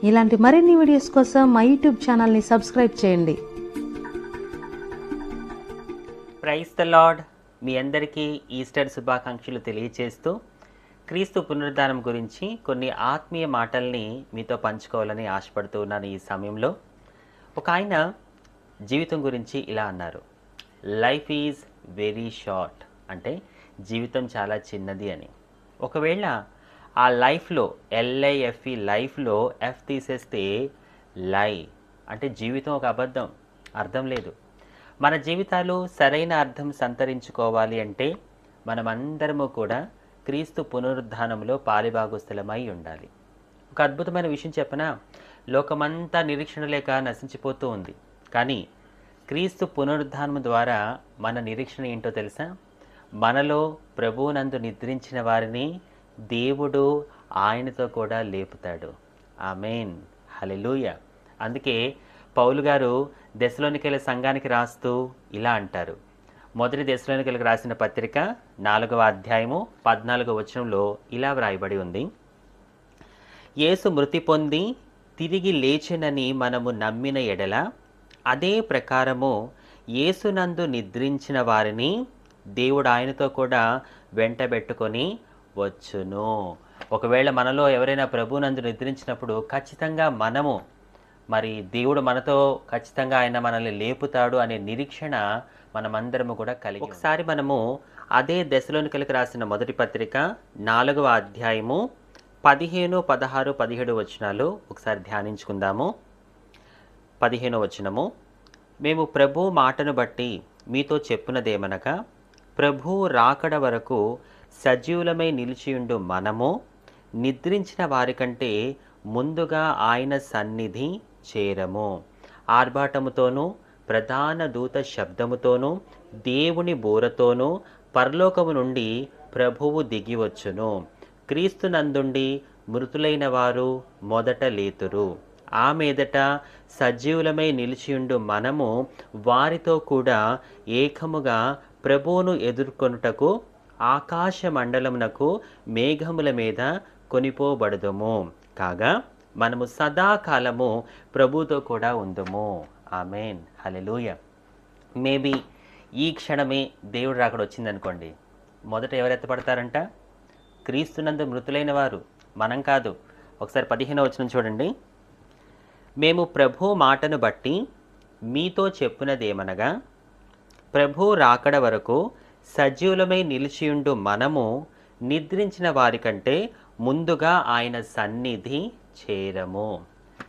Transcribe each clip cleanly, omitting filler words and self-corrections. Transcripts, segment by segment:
ఇలాంటి మరిన్ని వీడియోస్ కోసం మా యూట్యూబ్ ఛానల్ని సబ్స్క్రైబ్ చేయండి. Praise the lord. మీ అందరికీ ఈస్టర్ శుభాకాంక్షలు తెలియజేస్తూ క్రీస్తు పునరుద్ధానం గురించి కొన్ని ఆత్మీయ మాటల్ని మీతో పంచుకోవాలని ఆశపడుతూ ఉన్నాను. ఈ సమయంలో ఒక ఆయన జీవితం గురించి ఇలా అన్నారు, లైఫ్ ఈజ్ వెరీ షార్ట్, అంటే జీవితం చాలా చిన్నది అని. ఒకవేళ ఆ లైఫ్లో LIFE లైఫ్లో ఎఫ్ తీసేస్తే లై అంటే జీవితం ఒక అబద్ధం, అర్థం లేదు. మన జీవితాలు సరైన అర్థం సంతరించుకోవాలి అంటే మనమందరము కూడా క్రీస్తు పునరుద్ధానంలో పాలిభాగస్తులమై ఉండాలి. ఒక అద్భుతమైన విషయం చెప్పనా, లోకమంతా నిరీక్షణ లేక నశించిపోతూ ఉంది. కానీ క్రీస్తు పునరుద్ధానం ద్వారా మన నిరీక్షణ ఏంటో తెలుసా? మనలో ప్రభువునందు నిద్రించిన వారిని దేవుడు ఆయనతో కూడా లేపుతాడు. ఆమేన్, హల్లెలూయా. అందుకే పౌలు గారు దెస్సలోనికీయుల సంఘానికి రాస్తూ ఇలా అంటారు. మొదటి దెస్సలోనికీయులకు రాసిన పత్రిక 4వ అధ్యాయము 14వ వచనంలో ఇలా వ్రాయబడి ఉంది, యేసు మృతి పొంది తిరిగి లేచెనని మనము నమ్మిన ఎడల అదే ప్రకారము యేసునందు నిద్రించిన వారిని దేవుడు ఆయనతో కూడా వెంటబెట్టుకొని వచ్చును. ఒకవేళ మనలో ఎవరైనా ప్రభువునందు నిద్రించినప్పుడు ఖచ్చితంగా మనము దేవుడు మనతో ఖచ్చితంగా ఆయన మనల్ని లేపుతాడు అనే నిరీక్షణ మనమందరము కూడా కలిగి. ఒకసారి మనము అదే దెస్సలోనికీయులకు రాసిన మొదటి పత్రిక 4వ అధ్యాయము 15, 16, 17 వచనాలు ఒకసారి ధ్యానించుకుందాము. 15వ వచనము, మేము ప్రభు మాటను బట్టి మీతో చెప్పునదేమనగా, ప్రభు రాకడ వరకు సజీవులమై నిలిచియుండు మనము నిద్రించిన వారికంటే ముందుగా ఆయన సన్నిధి చేరము. ఆర్భాటముతోనూ ప్రధాన దూత శబ్దముతోనూ దేవుని బూరతోనూ పరలోకము నుండి ప్రభువు దిగివచ్చును. క్రీస్తునందుండి మృతులైన వారు మొదట లేతురు. ఆ మీదట సజీవులమై నిలిచియుండు మనము వారితో కూడా ఏకముగా ప్రభువును ఎదుర్కొనుటకు ఆకాశ మండలమునకు మేఘముల మీద కొనిపోబడదుము. కాగా మనము సదాకాలము ప్రభుతో కూడా ఉందుము. ఆమేన్, హల్లెలూయా. మేబీ ఈ క్షణమే దేవుడు రాకడ వచ్చిందనుకోండి, మొదట ఎవరు ఎత్తపడతారంట? క్రీస్తునందు మృతులైన వారు, మనం కాదు. ఒకసారి 15వ వచనం చూడండి, మేము ప్రభు మాటను బట్టి మీతో చెప్పునదేమనగా, ప్రభు రాకడ వరకు సజీవులమై నిలిచియుండు మనము నిద్రించిన వారికంటే ముందుగా ఆయన సన్నిధి చేరము.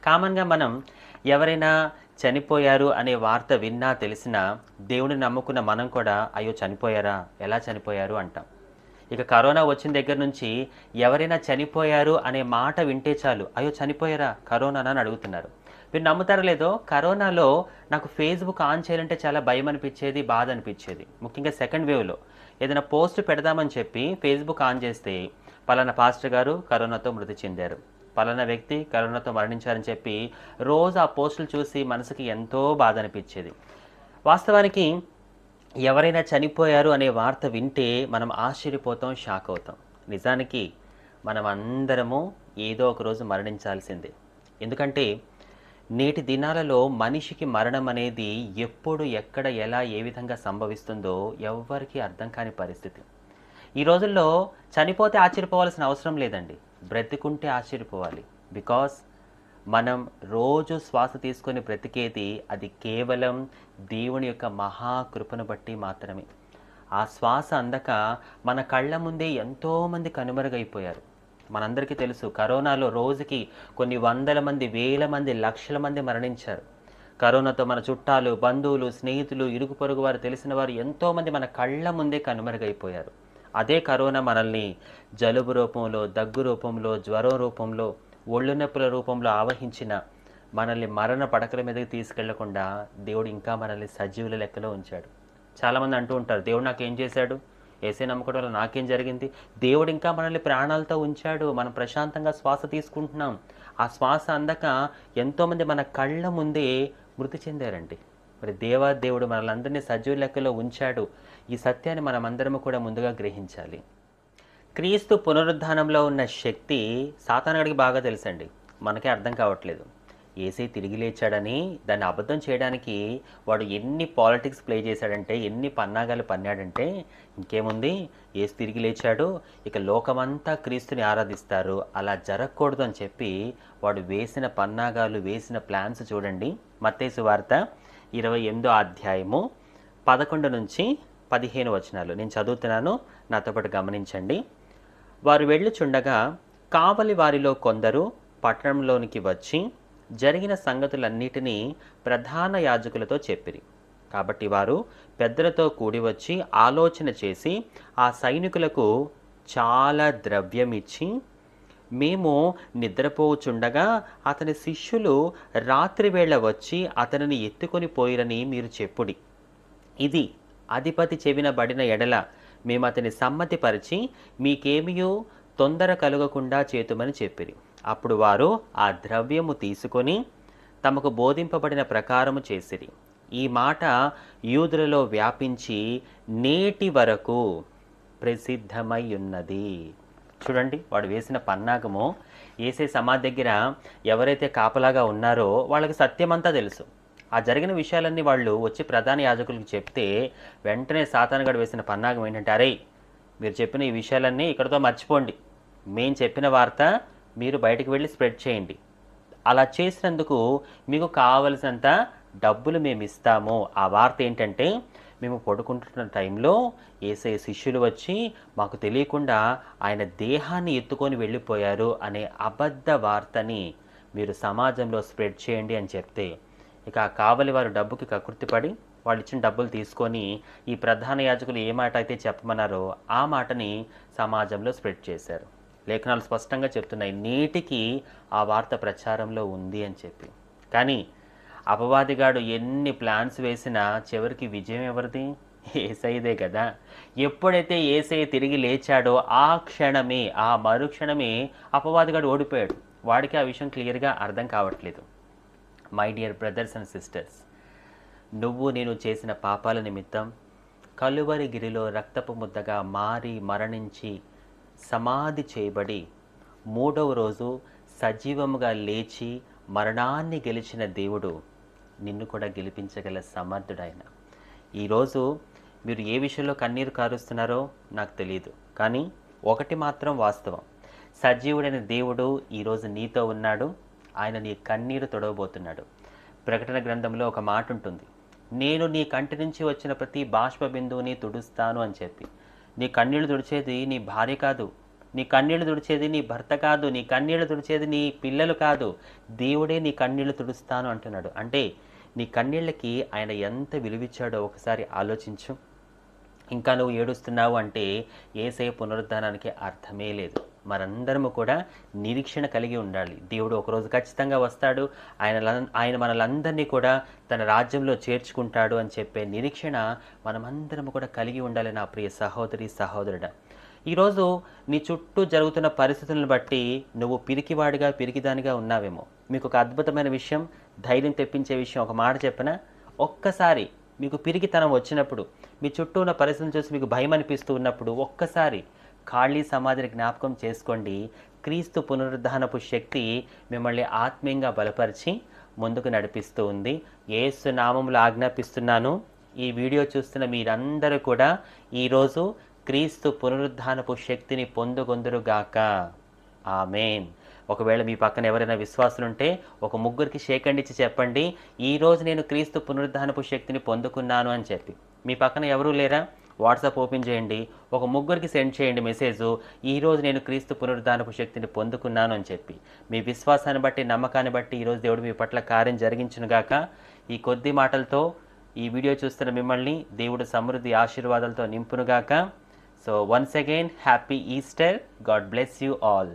కామన్గా మనం ఎవరైనా చనిపోయారు అనే వార్త విన్నా తెలిసినా దేవుని నమ్ముకున్న మనం కూడా అయ్యో చనిపోయారా, ఎలా చనిపోయారు అంటాం. ఇక కరోనా వచ్చిన దగ్గర నుంచి ఎవరైనా చనిపోయారు అనే మాట వింటే చాలు, అయ్యో చనిపోయారా కరోనా అని అడుగుతున్నారు. మీరు నమ్ముతారో లేదో, కరోనాలో నాకు ఫేస్బుక్ ఆన్ చేయాలంటే చాలా భయం అనిపించేది, బాధ అనిపించేది. ముఖ్యంగా సెకండ్ వేవ్లో ఏదైనా పోస్ట్ పెడదామని చెప్పి ఫేస్బుక్ ఆన్ చేస్తే పలానా పాస్టర్ గారు కరోనాతో మృతి చెందారు, పలానా వ్యక్తి కరోనాతో మరణించారని చెప్పి రోజు ఆ పోస్టులు చూసి మనసుకి ఎంతో బాధ అనిపించేది. వాస్తవానికి ఎవరైనా చనిపోయారు అనే వార్త వింటే మనం ఆశ్చర్యపోతాం, షాక్ అవుతాం. నిజానికి మనం అందరము ఏదో ఒక రోజు మరణించాల్సిందే. ఎందుకంటే నేటి దినాలలో మనిషికి మరణం అనేది ఎప్పుడు, ఎక్కడ, ఎలా, ఏ విధంగా సంభవిస్తుందో ఎవ్వరికీ అర్థం కాని పరిస్థితి. ఈ రోజుల్లో చనిపోతే ఆశ్చర్యపోవాల్సిన అవసరం లేదండి, బ్రతికుంటే ఆశ్చర్యపోవాలి. బికాస్ మనం రోజు శ్వాస తీసుకొని బ్రతికేది అది కేవలం దేవుని యొక్క మహాకృపను బట్టి మాత్రమే. ఆ శ్వాస అందక మన కళ్ళ ముందే ఎంతోమంది కనుమరుగైపోయారు. మనందరికీ తెలుసు, కరోనాలో రోజుకి కొన్ని వందల మంది, వేల మంది, లక్షల మంది మరణించారు. కరోనాతో మన చుట్టాలు, బంధువులు, స్నేహితులు, ఇరుగు పొరుగు వారు, తెలిసిన వారు ఎంతోమంది మన కళ్ళ ముందే కనుమరుగైపోయారు. అదే కరోనా మనల్ని జలుబు రూపంలో, దగ్గు రూపంలో, జ్వరం రూపంలో, ఒళ్ళు నొప్పుల రూపంలో ఆవహించిన మనల్ని మరణ పడకల మీదకి తీసుకెళ్లకుండా దేవుడు ఇంకా మనల్ని సజీవుల లెక్కలో ఉంచాడు. చాలామంది అంటూ ఉంటారు, దేవుడు నాకేం చేశాడు, యేసే నమ్మకం వల్ల నాకేం జరిగింది? దేవుడు ఇంకా మనల్ని ప్రాణాలతో ఉంచాడు, మనం ప్రశాంతంగా శ్వాస తీసుకుంటున్నాం. ఆ శ్వాస అందక ఎంతోమంది మన కళ్ళ ముందే మృతి చెందారండి. మరి దేవుడు మనల్ని సజీవ లెక్కలో ఉంచాడు. ఈ సత్యాన్ని మనమందరము కూడా ముందుగా గ్రహించాలి. క్రీస్తు పునరుద్ధానంలో ఉన్న శక్తి సాతానుడికి బాగా తెలుసండి. మనకే అర్థం కావట్లేదు. యేసయ్య తిరిగి లేచాడని దాన్ని అబద్ధం చేయడానికి వాడు ఎన్ని పాలిటిక్స్ ప్లే చేశాడంటే, ఎన్ని పన్నాగాలు పన్నాడంటే, ఇంకేముంది, యేసు తిరిగి లేచాడు, ఇక లోకమంతా క్రీస్తుని ఆరాధిస్తారు, అలా జరగకూడదు అని చెప్పి వాడు వేసిన పన్నాగాలు, వేసిన ప్లాన్స్ చూడండి. మత్తయి సువార్త 28వ అధ్యాయము 11 నుంచి 15 వచనాలు నేను చదువుతున్నాను, నాతో పాటు గమనించండి. వారు వెళ్ళుచుండగా కావలి వారిలో కొందరు పట్టణంలోనికి వచ్చి జరిగిన సంగతులన్నిటినీ ప్రధాన యాజకులతో చెప్పిరి. కాబట్టి వారు పెద్దలతో కూడి వచ్చి ఆలోచన చేసి ఆ సైనికులకు చాలా ద్రవ్యం ఇచ్చి, మేము నిద్రపోచుండగా అతని శిష్యులు రాత్రివేళ వచ్చి అతనిని ఎత్తుకొని పోయిరని మీరు చెప్పుడి. ఇది అధిపతి చెవినబడిన ఎడల మేము అతని సమ్మతిపరిచి మీకేమియో తొందర కలుగకుండా చేతుమని చెప్పిరి. అప్పుడు వారు ఆ ద్రవ్యము తీసుకొని తమకు బోధింపబడిన ప్రకారము చేసిరి. ఈ మాట యూదులలో వ్యాపించి నేటి వరకు ప్రసిద్ధమై ఉన్నది. చూడండి, వాడు వేసిన పన్నాగము. యేసయ్య సమాధి దగ్గర ఎవరైతే కాపలాగా ఉన్నారో వాళ్ళకి సత్యమంతా తెలుసు. ఆ జరిగిన విషయాలన్నీ వాళ్ళు వచ్చి ప్రధాన యాజకులకు చెప్తే వెంటనే సాతానుగాడు వేసిన పన్నాగం ఏంటంటే, అరే మీరు చెప్పిన ఈ విషయాలన్నీ ఇక్కడితో మర్చిపోండి, మేము చెప్పిన వార్త మీరు బయటికి వెళ్ళి స్ప్రెడ్ చేయండి, అలా చేసినందుకు మీకు కావలసినంత డబ్బులు మేము ఇస్తాము. ఆ వార్త ఏంటంటే, మేము పడుకుంటున్న టైంలో యేసయ్య శిష్యులు వచ్చి మాకు తెలియకుండా ఆయన దేహాన్ని ఎత్తుకొని వెళ్ళిపోయారు అనే అబద్ధ వార్తని మీరు సమాజంలో స్ప్రెడ్ చేయండి అని చెప్తే, ఇక ఆ కావలి వారు డబ్బుకి కకృతిపడి వాళ్ళు ఇచ్చిన డబ్బులు తీసుకొని ఈ ప్రధాన యాజకులు ఏ మాట అయితే చెప్పమన్నారో ఆ మాటని సమాజంలో స్ప్రెడ్ చేశారు. లేఖనాలు స్పష్టంగా చెప్తున్నాయి, నేటికి ఆ వార్త ప్రచారంలో ఉంది అని చెప్పి. కానీ అపవాదిగాడు ఎన్ని ప్లాన్స్ వేసినా చివరికి విజయం ఎవరిది? యేసయ్యదే కదా. ఎప్పుడైతే యేసయ్య తిరిగి లేచాడో ఆ క్షణమే, ఆ మరుక్షణమే అపవాదిగాడు ఓడిపోయాడు. వాడికి ఆ విషయం క్లియర్గా అర్థం కావట్లేదు. My dear brothers and sisters, నువ్వు నేను చేసిన పాపాల నిమిత్తం కలువరి గిరిలో రక్తపు ముద్దగా మారి మరణించి సమాధి చేయబడి 3వ రోజు సజీవముగా లేచి మరణాన్ని గెలిచిన దేవుడు నిన్ను కూడా గెలిపించగల సమర్థుడైన. ఈరోజు మీరు ఏ విషయంలో కన్నీరు కారుస్తున్నారో నాకు తెలియదు, కానీ ఒకటి మాత్రం వాస్తవం, సజీవుడైన దేవుడు ఈరోజు నీతో ఉన్నాడు. ఆయన నీ కన్నీరు తొడవబోతున్నాడు. ప్రకటన గ్రంథంలో ఒక మాట ఉంటుంది, నేను నీ కంటి నుంచి వచ్చిన ప్రతి బాష్ప బిందువుని తుడుస్తాను అని చెప్పి. నీ కన్నీళ్లు తుడిచేది నీ భార్య కాదు, నీ కన్నీళ్లు తుడిచేది నీ భర్త కాదు, నీ కన్నీళ్లు తుడిచేది నీ పిల్లలు కాదు, దేవుడే నీ కన్నీళ్లు తుడుస్తాను అంటున్నాడు. అంటే నీ కన్నీళ్ళకి ఆయన ఎంత విలువిచ్చాడో ఒకసారి ఆలోచించు. ఇంకా నువ్వు ఏడుస్తున్నావు అంటే యేసయ్య పునరుద్ధానానికి అర్థమే లేదు. మనందరము కూడా నిరీక్షణ కలిగి ఉండాలి. దేవుడు ఒకరోజు ఖచ్చితంగా వస్తాడు, ఆయన మనలందరినీ కూడా తన రాజ్యంలో చేర్చుకుంటాడు అని చెప్పే నిరీక్షణ మనమందరము కూడా కలిగి ఉండాలి. నా ప్రియ సహోదరి సహోదరుడా, ఈరోజు నీ చుట్టూ జరుగుతున్న పరిస్థితులను బట్టి నువ్వు పిరికివాడిగా పిరికిదానిగా ఉన్నావేమో. మీకు ఒక అద్భుతమైన విషయం, ధైర్యం తెప్పించే విషయం ఒక మాట చెప్పనా? ఒక్కసారి మీకు పిరికితనం వచ్చినప్పుడు, మీ చుట్టూ ఉన్న పరిస్థితులను చూసి మీకు భయం అనిపిస్తూ ఉన్నప్పుడు ఒక్కసారి ఖాళీ సమాధిని జ్ఞాపకం చేసుకోండి. క్రీస్తు పునరుద్ధానపు శక్తి మిమ్మల్ని ఆత్మీయంగా బలపరిచి ముందుకు నడిపిస్తూ ఉంది. యేసు నామములో ఆజ్ఞాపిస్తున్నాను, ఈ వీడియో చూస్తున్న మీరందరూ కూడా ఈరోజు క్రీస్తు పునరుద్ధానపు శక్తిని పొందుకొందురుగాక. ఆమేన్. ఒకవేళ మీ పక్కన ఎవరైనా విశ్వాసులుంటే ఒక ముగ్గురికి షేక్ హ్యాండ్ ఇచ్చి చెప్పండి, ఈరోజు నేను క్రీస్తు పునరుద్ధానపు శక్తిని పొందుకున్నాను అని చెప్పి. మీ పక్కన ఎవరూ లేరా? వాట్సాప్ ఓపెన్ చేయండి, ఒక ముగ్గురికి సెండ్ చేయండి మెసేజ్, ఈరోజు నేను క్రీస్తు పునరుద్ధానపు శక్తిని పొందుకున్నాను అని చెప్పి. మీ విశ్వాసాన్ని బట్టి, నమ్మకాన్ని బట్టి ఈరోజు దేవుడు మీ పట్ల కార్యం జరిగించునుగాక. ఈ కొద్ది మాటలతో ఈ వీడియో చూస్తున్న మిమ్మల్ని దేవుడు సమృద్ధి ఆశీర్వాదాలతో నింపునుగాక. So once again happy Easter. God bless you all.